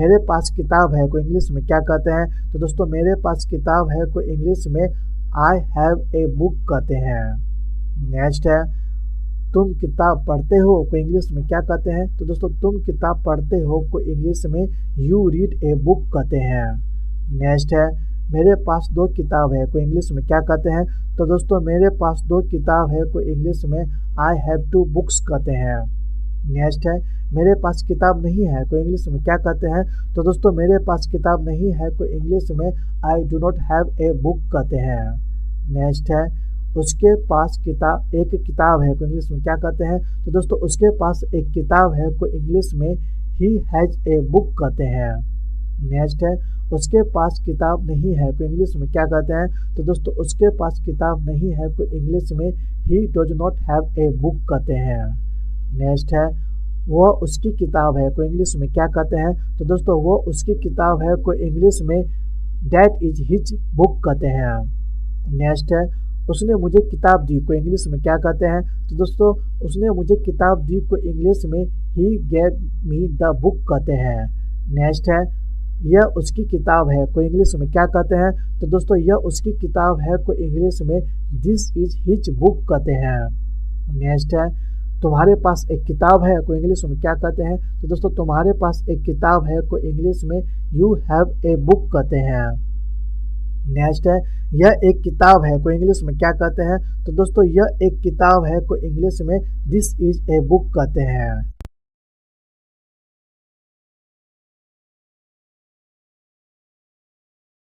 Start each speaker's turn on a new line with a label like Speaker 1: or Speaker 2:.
Speaker 1: मेरे पास किताब है को इंग्लिश में क्या कहते हैं? तो दोस्तों मेरे पास किताब है को इंग्लिश में आई हैव ए बुक कहते हैं। नेक्स्ट है तुम किताब पढ़ते हो को इंग्लिश में क्या कहते हैं? तो दोस्तों तुम किताब पढ़ते हो को इंग्लिश में यू रीड ए बुक कहते हैं। नेक्स्ट है मेरे पास 2 किताब है को इंग्लिश में क्या कहते हैं? तो दोस्तों मेरे पास 2 किताब है को इंग्लिश में आई हैव 2 बुक्स कहते हैं। नेक्स्ट है मेरे पास किताब नहीं है को इंग्लिश में क्या कहते हैं? तो दोस्तों मेरे पास किताब नहीं है को इंग्लिश में I do not have a book कहते हैं। नेक्स्ट है उसके पास एक किताब है को इंग्लिश में क्या कहते हैं? तो दोस्तों उसके पास एक किताब है को इंग्लिश में ही हैज ए बुक कहते हैं। नेक्स्ट है उसके पास किताब नहीं है को इंग्लिश में क्या कहते हैं? तो दोस्तों उसके पास किताब नहीं है को इंग्लिश में he does not have a book कहते हैं। नेक्स्ट है वह उसकी किताब है को इंग्लिश में क्या कहते हैं? तो दोस्तों वो उसकी किताब है को इंग्लिश में दैट इज हिज बुक कहते हैं। नेक्स्ट है उसने मुझे किताब दी को इंग्लिश में क्या कहते हैं? तो दोस्तों उसने मुझे किताब दी को इंग्लिश में he gave me the book कहते हैं। नेक्स्ट है यह उसकी किताब है को इंग्लिश में क्या कहते हैं? तो दोस्तों यह उसकी किताब है को इंग्लिश में दिस इज हिज बुक कहते हैं। नेक्स्ट है तुम्हारे पास एक किताब है को इंग्लिश में क्या कहते हैं? तो दोस्तों तुम्हारे पास एक किताब है को इंग्लिश में यू हैव ए बुक कहते हैं। नेक्स्ट है यह एक किताब है को इंग्लिश में क्या कहते हैं? तो दोस्तों यह एक किताब है को इंग्लिश में दिस इज ए बुक कहते हैं।